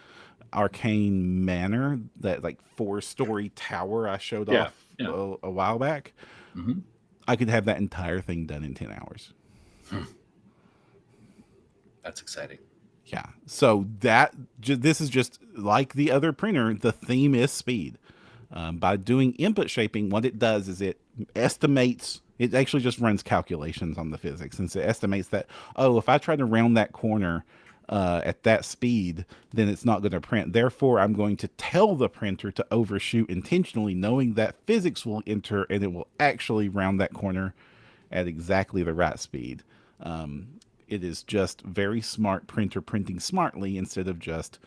arcane manor, that like 4-story tower I showed Yeah. off Yeah. a while back. Mm-hmm. I could have that entire thing done in 10 hours. That's exciting. Yeah. So this is just like the other printer. The theme is speed. By doing input shaping, what it does is it estimates. It actually just runs calculations on the physics, and so it estimates that, oh, if I try to round that corner at that speed, then it's not going to print. Therefore, I'm going to tell the printer to overshoot intentionally, knowing that physics will enter and it will actually round that corner at exactly the right speed. It is just very smart printer printing smartly instead of just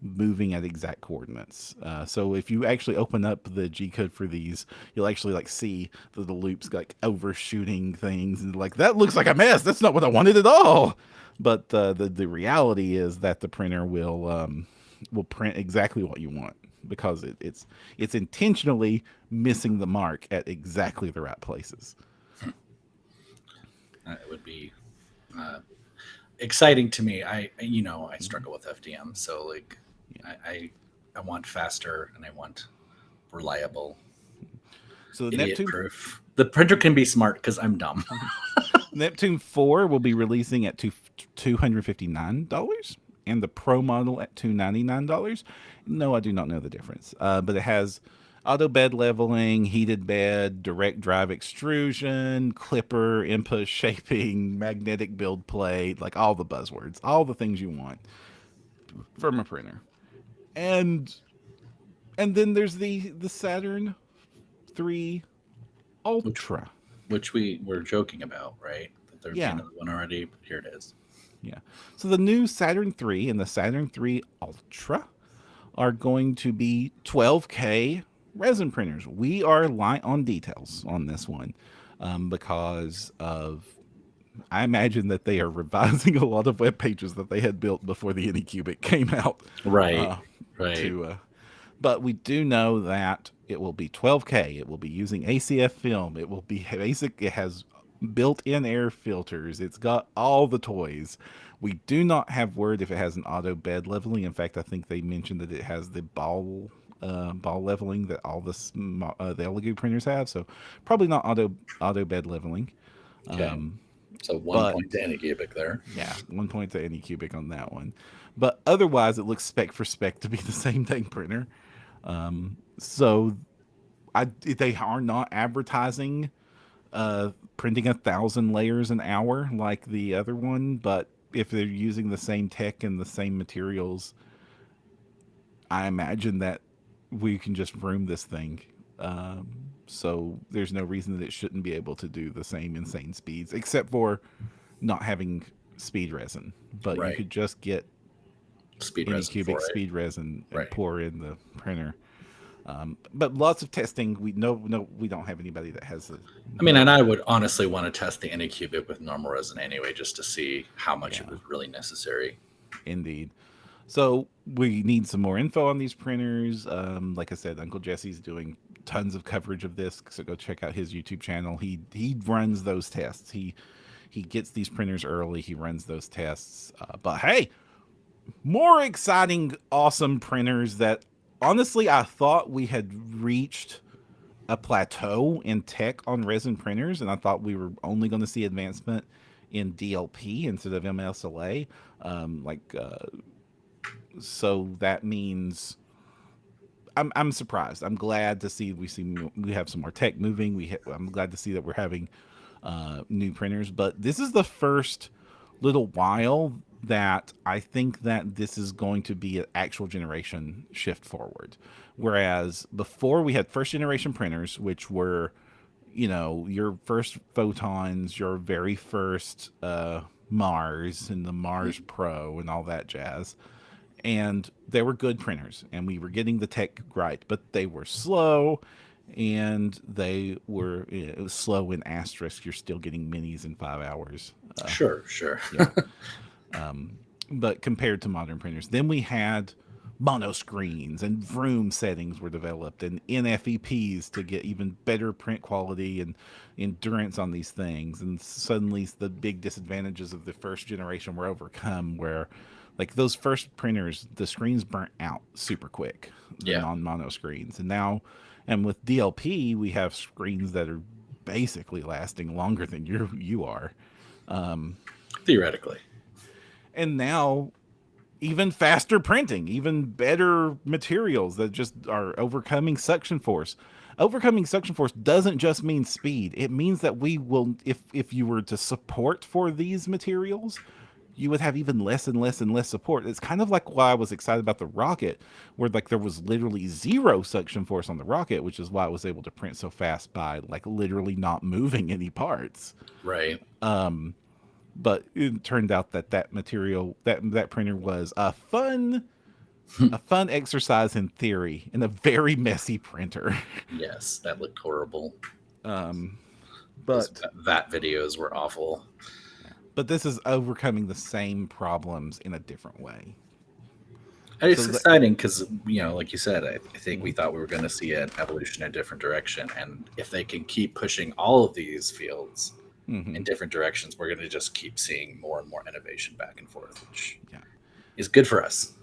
moving at exact coordinates. So if you actually open up the G code for these, you'll actually like see the loops like overshooting things, and like that looks like a mess. That's not what I wanted at all. But the reality is that the printer will print exactly what you want, because it's intentionally missing the mark at exactly the right places. It would be exciting to me. I struggle with FDM, so like I want faster and I want reliable, So the idiot Neptune proof. The printer can be smart because I'm dumb. Neptune 4 will be releasing at $259, and the Pro model at $299. No, I do not know the difference. But it has auto bed leveling, heated bed, direct drive extrusion, clipper, input shaping, magnetic build plate, like all the buzzwords, all the things you want from a printer. And and then there's the Saturn 3 which Ultra. which we were joking about, right? That there'd be Yeah. another one already, but here it is. Yeah. So the new Saturn 3 and the Saturn 3 Ultra are going to be 12K resin printers. We are light on details on this one because of, I imagine that they are revising a lot of web pages that they had built before the Anycubic came out. Right. Uh, Right. but we do know that it will be 12K. It will be using ACF film. It will be basic. It has built-in air filters. It's got all the toys. We do not have word if it has an auto bed leveling. In fact, I think they mentioned that it has the ball leveling that all the Elegoo printers have. So probably not auto bed leveling. Okay. So 1 point to But Anycubic there. yeah, 1 point to Anycubic on that one. But otherwise, it looks spec for spec to be the same dang printer. So they are not advertising printing 1,000 layers an hour like the other one, but if they're using the same tech and the same materials, I imagine that we can just room this thing. So there's no reason that it shouldn't be able to do the same insane speeds, except for not having speed resin. But you Right. could just get Speed resin Anycubic for it. speed resin and Right. pour in the printer. But lots of testing. We don't have anybody that has a. I mean, and I would honestly want to test the Anycubic with normal resin anyway, just to see how much it was really necessary. Indeed. So we need some more info on these printers. Like I said, Uncle Jesse's doing tons of coverage of this, so go check out his YouTube channel. He runs those tests. He gets these printers early. He runs those tests. But hey, more exciting, awesome printers that honestly I thought we had reached a plateau in tech on resin printers, and I thought we were only going to see advancement in DLP instead of MSLA. So that means I'm surprised. I'm glad to see we have some more tech moving. I'm glad to see that we're having new printers, but this is the first little while that I think that this is going to be an actual generation shift forward. Whereas before we had first generation printers, which were, your first photons, your very first Mars and the Mars Pro and all that jazz. And they were good printers and we were getting the tech right, but they were slow and it was slow in asterisk. You're still getting minis in 5 hours. Sure. Yeah. But compared to modern printers, then we had mono screens and vroom settings were developed and NFEPs to get even better print quality and endurance on these things. And suddenly the big disadvantages of the first generation were overcome, where like those first printers, the screens burnt out super quick, the non-mono screens. And with DLP, we have screens that are basically lasting longer than you are. Theoretically. And now even faster printing, even better materials that just are overcoming suction force. Overcoming suction force doesn't just mean speed. It means that we will, if you were to support for these materials, you would have even less and less and less support. It's kind of like why I was excited about the rocket, where like there was literally zero suction force on the rocket, which is why I was able to print so fast by like literally not moving any parts. Right. But it turned out that material, that printer was a fun exercise in theory in a very messy printer. Yes, that looked horrible. But that videos were awful. But this is overcoming the same problems in a different way. It's exciting because, like you said, I think we thought we were going to see an evolution in a different direction. And if they can keep pushing all of these fields in different directions, we're going to just keep seeing more and more innovation back and forth, which is good for us.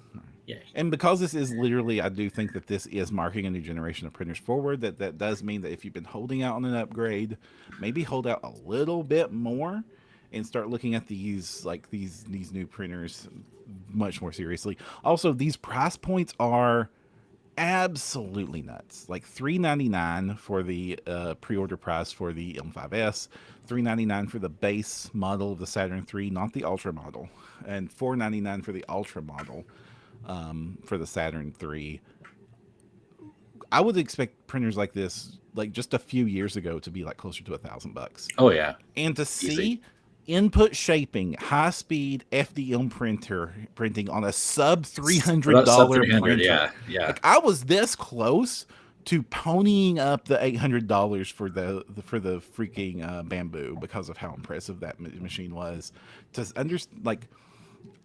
Yay. And because this is literally, I do think that this is marking a new generation of printers forward. That does mean that if you've been holding out on an upgrade, maybe hold out a little bit more and start looking at these new printers much more seriously. Also, these price points are absolutely nuts. Like $399 for the pre-order price for the M5s, $399 for the base model of the Saturn III, not the Ultra model, and $499 for the Ultra model for the Saturn III. I would expect printers like this, like just a few years ago, to be like closer to $1,000. Oh yeah, and to easy. see input shaping, high speed FDM printing on a sub About sub $300 300, printer. yeah, yeah. Like I was this close to ponying up the $800 for for the freaking bamboo because of how impressive that machine was. To like,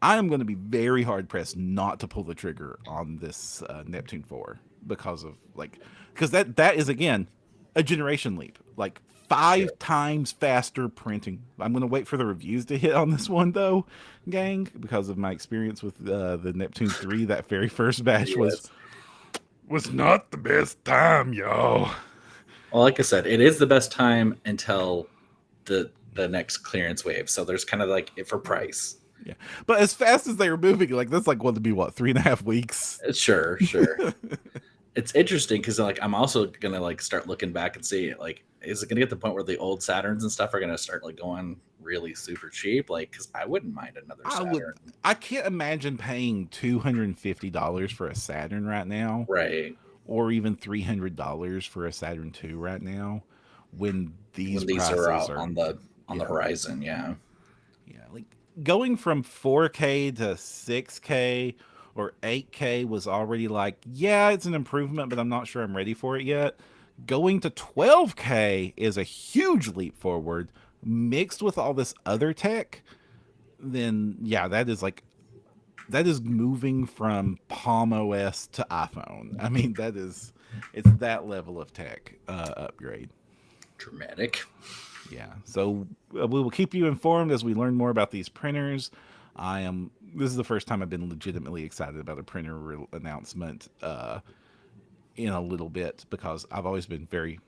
I am going to be very hard pressed not to pull the trigger on this Neptune 4 because of like, because that is again a generation leap, like Sure. 5 times faster printing. I'm going to wait for the reviews to hit on this one though, gang, because of my experience with the Neptune 3. That very first batch Yes. was not the best time, y'all. Well, like I said, it is the best time until the next clearance wave. So there's kind of like it for price. Yeah, but as fast as they were moving, like that's like going to be what, 3.5 weeks. Sure, sure. It's interesting because like I'm also gonna like start looking back and see like is it gonna get to the point where the old Saturns and stuff are gonna start like going really super cheap? Like, because I wouldn't mind another I would. Saturn. I can't imagine paying $250 for a Saturn right now, Right. or even $300 for a Saturn II right now, when these When these are prices out are. on the Yeah, horizon, yeah. yeah. Like going from 4K to 6K or 8K was already like, yeah, it's an improvement, but I'm not sure I'm ready for it yet. Going to 12K is a huge leap forward, mixed with all this other tech. Then yeah, that is moving from Palm OS to iPhone. I mean, it's that level of tech upgrade. Dramatic. Yeah. So we will keep you informed as we learn more about these printers. I am. This is the first time I've been legitimately excited about a printer announcement in a little bit, because I've always been very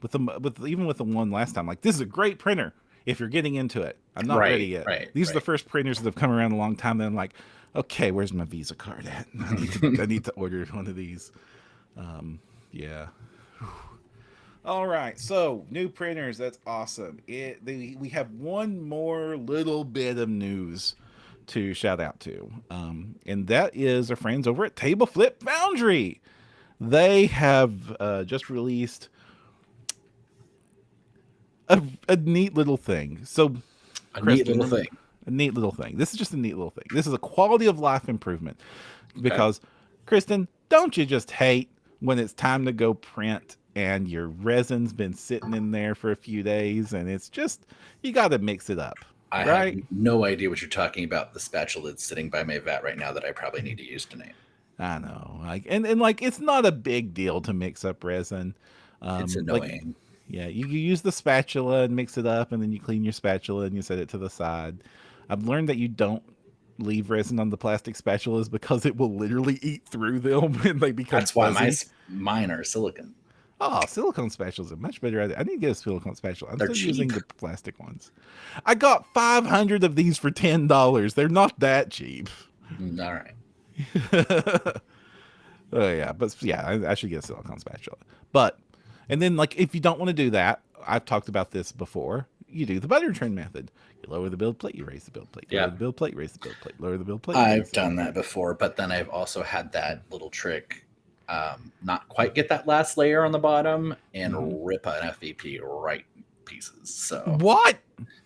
even with the one last time, like, this is a great printer if you're getting into it. I'm not ready Right, yet. right, These are the right. first printers that have come around a long time that I'm like, okay, where's my Visa card at? I need to order one of these. Yeah. All right, so new printers. That's awesome. We have one more little bit of news to shout out to, and that is our friends over at Table Flip Foundry. They have just released a neat little thing. So, A neat Kristen, little thing. a neat little thing. This is just a neat little thing. This is a quality of life improvement, Okay. because, Kristen, don't you just hate when it's time to go print and your resin's been sitting in there for a few days and it's just, you got to mix it up, I have right? no idea what you're talking about. The spatula that's sitting by my vat right now that I probably need to use tonight. I know, like, and like, it's not a big deal to mix up resin. It's Like, annoying. yeah, you use the spatula and mix it up, and then you clean your spatula and you set it to the side. I've learned that you don't leave resin on the plastic spatulas because it will literally eat through them and they become That's why fuzzy. mine are silicon. Oh, silicone spatulas are much better. I need to get a silicone spatula. I'm They're still using cheap. the plastic ones. I got 500 of these for $10. They're not that cheap. All right. Oh yeah, but yeah, I should get a silicone spatula. But, and then like, if you don't want to do that, I've talked about this before. You do the butter trim method. You lower the build plate, you raise the build plate. Lower Yeah. the build plate, raise the build plate. Lower the build plate. I've done that before, but then I've also had that little trick, not quite get that last layer on the bottom and rip an FVP right in pieces. So What?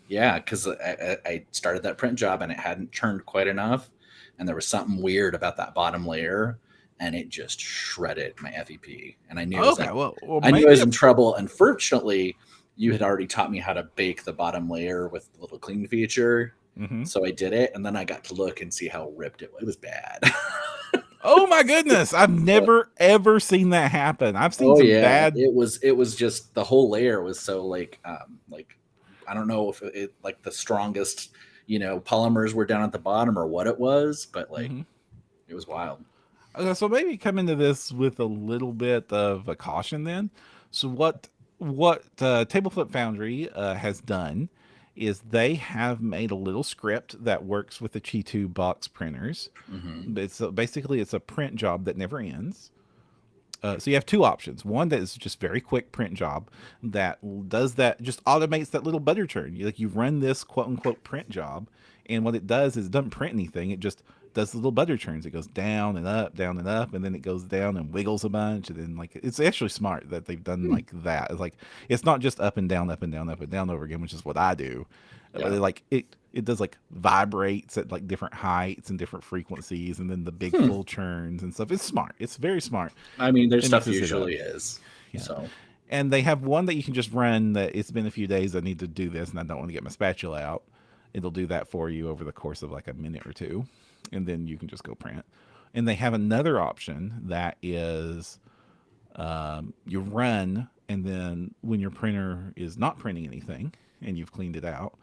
yeah, because I started that print job and it hadn't churned quite enough, and there was something weird about that bottom layer, and it just shredded my FEP. And I knew I was Okay, like, well I knew I maybe was in trouble. Unfortunately, you had already taught me how to bake the bottom layer with the little clean feature. Mhm. So I did it, and then I got to look and see how ripped it was. It was bad. Oh my goodness! I've never ever seen that happen. I've seen Oh some yeah, bad. it was just the whole layer was so like I don't know if it like the strongest polymers were down at the bottom or what it was, but like Mhm. it was wild. So maybe come into this with a little bit of a caution then. So what Table Flip Foundry has done is they have made a little script that works with the Chi2 box printers. Hmm. Basically it's a print job that never ends. So you have two options. One that is just very quick print job that does that, just automates that little butter churn. You run this quote unquote print job, and what it does is it doesn't print anything. It just does the little butter turns. It goes down and up, and then it goes down and wiggles a bunch, and then like it's actually smart that they've done like that. It's like it's not just up and down, up and down, up and down over again, which is what I do. But Yeah. it does like vibrates at like different heights and different frequencies, and then the big full turns and stuff. It's smart. It's very smart. I mean, their It stuff mixes it up. usually is. Yeah. So And they have one that you can just run that it's been a few days. I need to do this and I don't want to get my spatula out. It'll do that for you over the course of like a minute or two. And then you can just go print. And they have another option that is you run, and then when your printer is not printing anything and you've cleaned it out,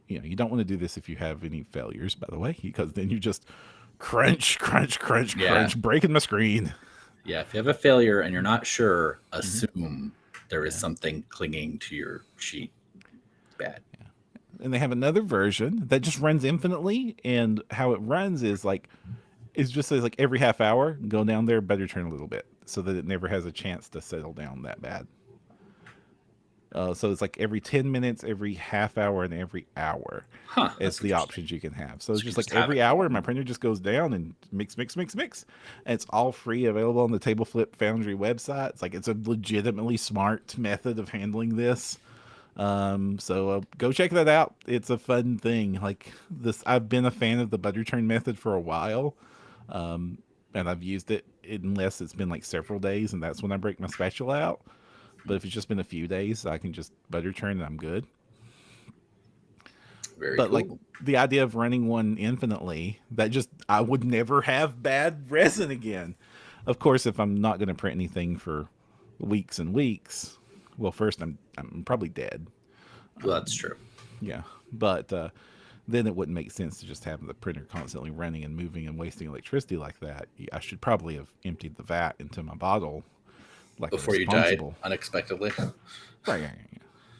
you don't want to do this if you have any failures, by the way, because then you just crunch, crunch, crunch, crunch, breaking my screen. Yeah, if you have a failure and you're not sure, assume there is something clinging to your sheet. Bad. Yeah. And they have another version that just runs infinitely, and how it runs is like it just says like every half hour, go down there, better turn a little bit, so that it never has a chance to settle down that bad. So it's like every 10 minutes, every half hour, and every hour. It's the options you can have. So it's just like every hour, my printer just goes down and mix. And it's all free, available on the Table Flip Foundry website. It's like it's a legitimately smart method of handling this. So go check that out. It's a fun thing. Like this, I've been a fan of the butter turn method for a while. And I've used it unless it's been like several days, and that's when I break my spatula out. But if it's just been a few days, I can just butter turn and I'm good. Very but cool. like the idea of running one infinitely, that just I would never have bad resin again. Of course, if I'm not going to print anything for weeks and weeks, well, first I'm probably dead. Well, that's true. Yeah, but then it wouldn't make sense to just have the printer constantly running and moving and wasting electricity like that. I should probably have emptied the vat into my bottle. Like before you died unexpectedly. Right.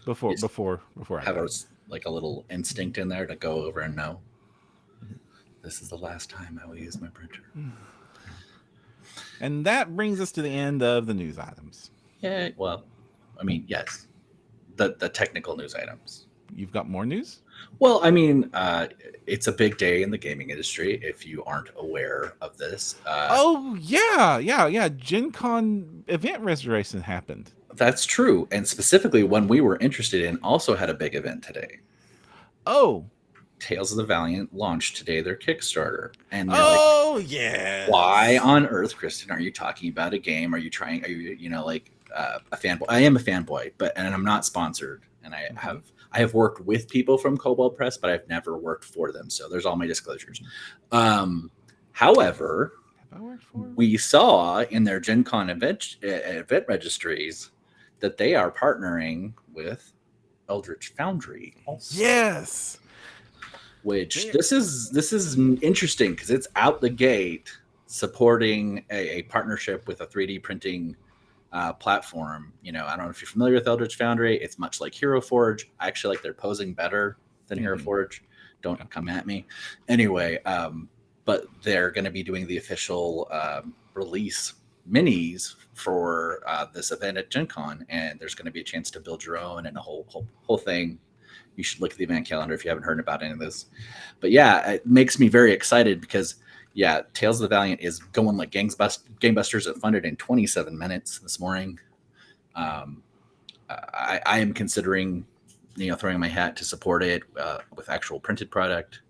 Before I have like a little instinct in there to go over and know this is the last time I will use my printer. And that brings us to the end of the news items. Yeah, well, I mean, yes, the technical news items. You've got more news? Well, I mean, it's a big day in the gaming industry. If you aren't aware of this, Gen Con event restoration happened. That's true, and specifically one we were interested in also had a big event today. Oh, Tales of the Valiant launched today their Kickstarter, and yeah. Why on earth, Kristen, are you talking about a game? Are you a fanboy? I am a fanboy, and I'm not sponsored, and I have worked with people from Cobalt Press, but I've never worked for them. So there's all my disclosures. However, we saw in their Gen Con event registries that they are partnering with Eldritch Foundry. Also. Yes. Which this is interesting because it's out the gate supporting a partnership with a 3D printing platform. I don't know if you're familiar with Eldritch Foundry. It's much like Hero Forge. I actually like their posing better than Hero Forge. Don't come at me. Anyway, but they're going to be doing the official release minis for this event at Gen Con, and there's going to be a chance to build your own and a whole thing. You should look at the event calendar if you haven't heard about any of this. But yeah, it makes me very excited because Tales of the Valiant is going like gangbusters. It funded in 27 minutes this morning. I am considering, throwing my hat to support it with actual printed product.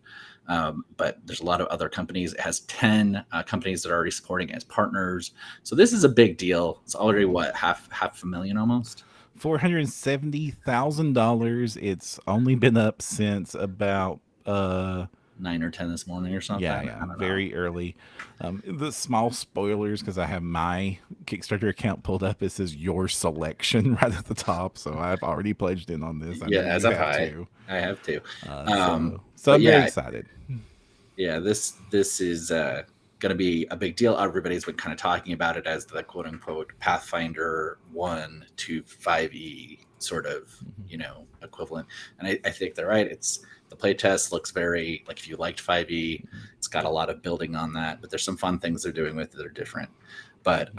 But there's a lot of other companies. It has 10 companies that are already supporting it as partners. So this is a big deal. It's already half a million almost. $470,000. It's only been up since about 9 or 10 this morning or something. Yeah, very early. The small spoilers, because I have my Kickstarter account pulled up. It says your selection right at the top, so I've already pledged in on this. I have to. So I'm very excited. Yeah, this is going to be a big deal. Everybody's been kind of talking about it as the quote unquote Pathfinder 1 to 5e sort of, equivalent. And I think they're right. The playtest looks very like if you liked 5e, it's got a lot of building on that, but there's some fun things they're doing with it that are different. But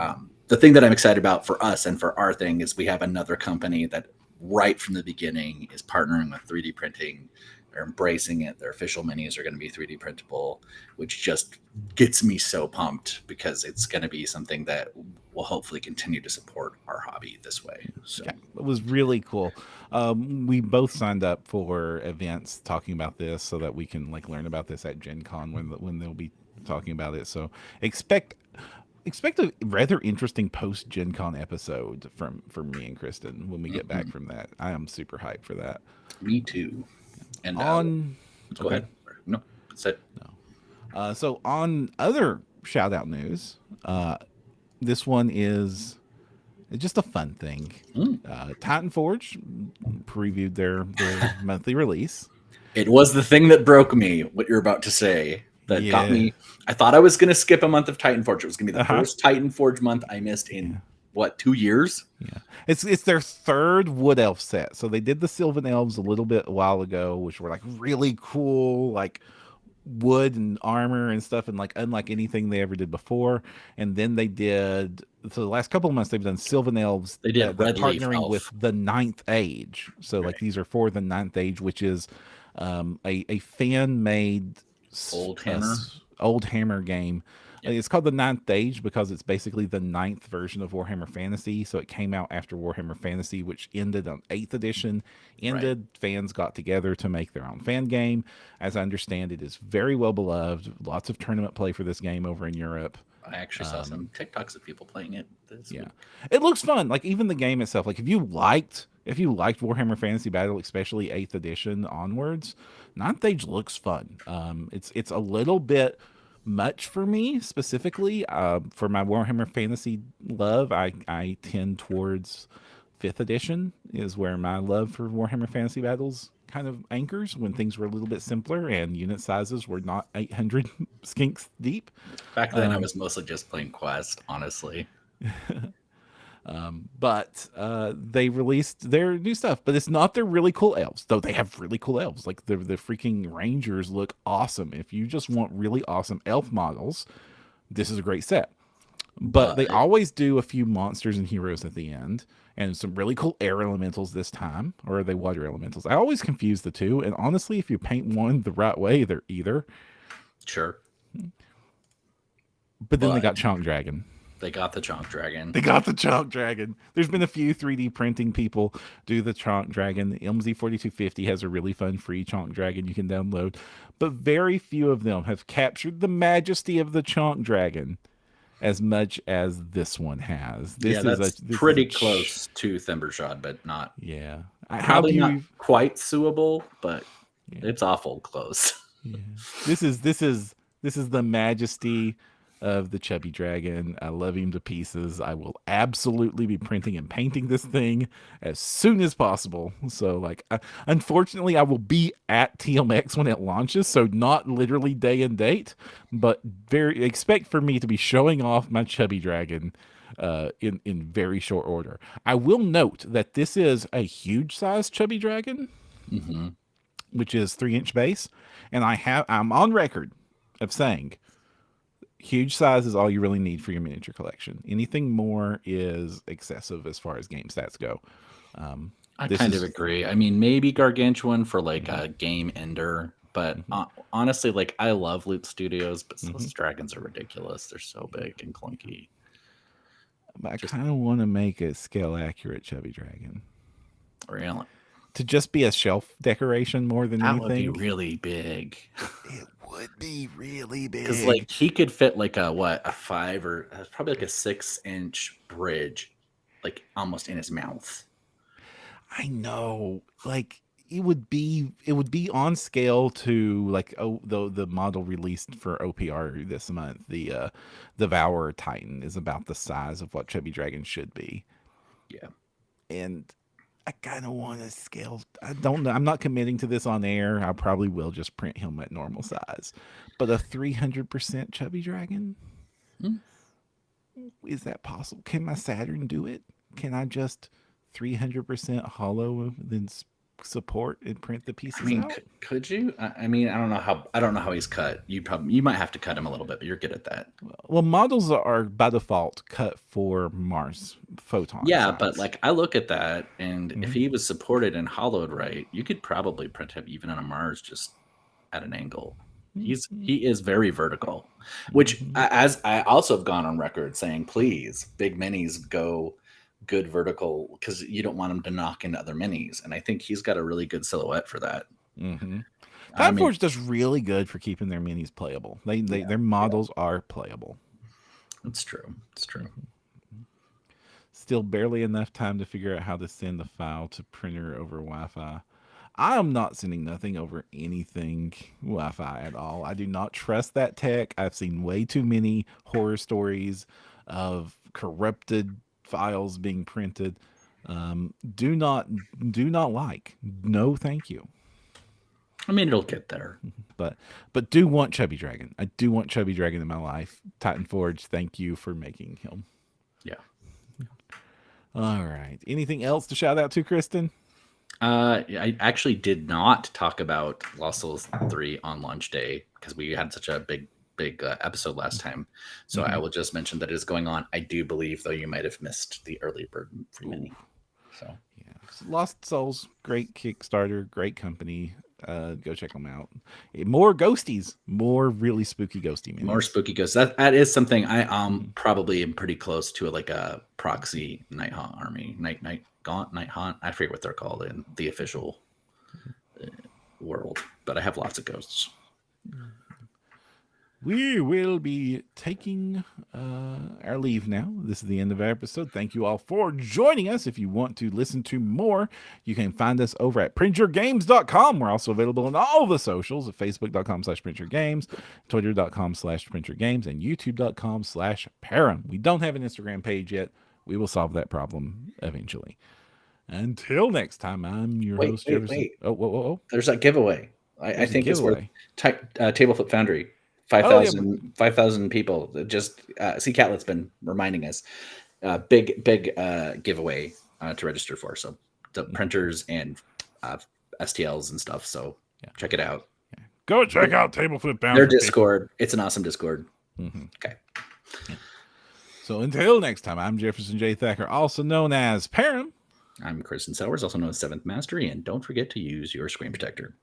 the thing that I'm excited about for us and for our thing is we have another company that right from the beginning is partnering with 3D printing are embracing it. Their official minis are going to be 3D printable, which just gets me so pumped because it's going to be something that will hopefully continue to support our hobby this way. So Yeah, it was really cool. We both signed up for events talking about this so that we can like learn about this at Gen Con when they'll be talking about it. So expect a rather interesting post Gen Con episode from me and Kristen when we get back from that. I am super hyped for that. Me too. And On go ahead. No, that's it. No. So on other shout out news, this one is just a fun thing. Titan Forge previewed their monthly release. It was the thing that broke me, what you're about to say, that got me. I thought I was going to skip a month of Titan Forge. It was going to be the first Titan Forge month I missed in, 2 years? Yeah. It's their third Wood Elf set. So they did the Sylvan Elves a little bit a while ago, which were like really cool, like wood and armor and stuff, and like unlike anything they ever did before. And then they did, so the last couple of months they've done Sylvan Elves. They did partnering with the Ninth Age. So like these are for the Ninth Age, which is a fan made old hammer game. Yep. It's called the Ninth Age because it's basically the ninth version of Warhammer Fantasy. So it came out after Warhammer Fantasy, which ended on 8th edition. Fans got together to make their own fan game. As I understand it, is very well beloved. Lots of tournament play for this game over in Europe. I actually saw some TikToks of people playing it this week. It looks fun. Like even the game itself, like if you liked Warhammer Fantasy Battle, especially 8th edition onwards, Ninth Age looks fun. It's a little bit much for me specifically. For my Warhammer Fantasy love, I tend towards 5th edition is where my love for Warhammer Fantasy Battles kind of anchors, when things were a little bit simpler and unit sizes were not 800 skinks deep. Back then I was mostly just playing Quest, honestly. But they released their new stuff, but it's not their really cool elves, though they have really cool elves. Like the freaking Rangers look awesome. If you just want really awesome elf models, this is a great set. But they always do a few monsters and heroes at the end, and some really cool air elementals this time. Or are they water elementals? I always confuse the two, and honestly, if you paint one the right way, they're either. Sure. But then they got Chonk Dragon. They got the Chonk Dragon. There's been a few 3D printing people do the Chonk Dragon. The MZ4250 has a really fun free Chonk Dragon you can download, but very few of them have captured the majesty of the Chonk Dragon as much as this one has. That's pretty close to Thimbershot, but not. Yeah, probably not quite suable, but it's awful close. Yeah. This is the majesty of the chubby dragon. I love him to pieces. I will absolutely be printing and painting this thing as soon as possible. So like, unfortunately I will be at TMX when it launches, so not literally day and date, but expect for me to be showing off my chubby dragon in very short order. I will note that this is a huge size chubby dragon, which is 3-inch base, and I'm on record of saying huge size is all you really need for your miniature collection. Anything more is excessive as far as game stats go. I kind of agree. I mean, maybe gargantuan for like a game ender, but honestly, like I love Loot Studios, but those dragons are ridiculous. They're so big and clunky. But I kind of want to make a scale accurate chubby dragon. Really? To just be a shelf decoration more than anything. That would be really big. It would be really big. Because like he could fit like a 5 or probably like a 6-inch bridge, like almost in his mouth. I know, like it would be on scale to like the model released for OPR this month. The Devourer Titan is about the size of what Chubby Dragon should be. Yeah, and I kind of want to scale. I don't know. I'm not committing to this on air. I probably will just print him at normal size. But a 300% Chubby Dragon? Is that possible? Can my Saturn do it? Can I just 300% hollow then support and print the I pieces mean, out. could you? I mean, I don't know how he's cut. You might have to cut him a little bit, but you're good at that. Well, models are by default cut for Mars photon. Yeah, size. but like I look at that, and if Mhm. he was supported and hollowed right, you could probably print him even on a Mars just at an angle. He is very vertical, which as I also have gone on record saying, please, big minis go good vertical because you don't want them to knock into other minis, and I think he's got a really good silhouette for that. Time Forge does really good for keeping their minis playable. Their models are playable. It's true. It's true. Still barely enough time to figure out how to send the file to printer over Wi-Fi. I am not sending nothing over anything Wi-Fi at all. I do not trust that tech. I've seen way too many horror stories of corrupted files being printed. Do not like. No, thank you. I mean, it'll get there. But do want Chubby Dragon. I do want Chubby Dragon in my life. Titan Forge, thank you for making him. Yeah. All right. Anything else to shout out to, Kristen? I actually did not talk about Lost Souls 3 on launch day because we had such a big episode last time. So I will just mention that it is going on. I do believe, though, you might have missed the early bird free mini. So yeah, Lost Souls, great Kickstarter, great company. Go check them out. More ghosties, more really spooky ghosty minis. More spooky ghosts. That is something I probably am pretty close to, like a proxy night haunt army, night haunt. I forget what they're called in the official world, but I have lots of ghosts. We will be taking our leave now. This is the end of our episode. Thank you all for joining us. If you want to listen to more, you can find us over at printyourgames.com. We're also available on all the socials at facebook.com/printyourgames, twitter.com/printyourgames, and youtube.com/param. We don't have an Instagram page yet. We will solve that problem eventually. Until next time, I'm your host, Jefferson. Wait. Oh. There's a giveaway. I think it's worth Tableflip Foundry. 5,000 people. Just see Catlet's been reminding us. Big giveaway to register for. So the printers and STLs and stuff. So check it out. Go check out Tableflip Foundry. Their Discord. It's an awesome Discord. Okay. So until next time, I'm Jefferson J. Thacker, also known as Param. I'm Kristen Sowers, also known as Seventh Mastery, and don't forget to use your screen protector.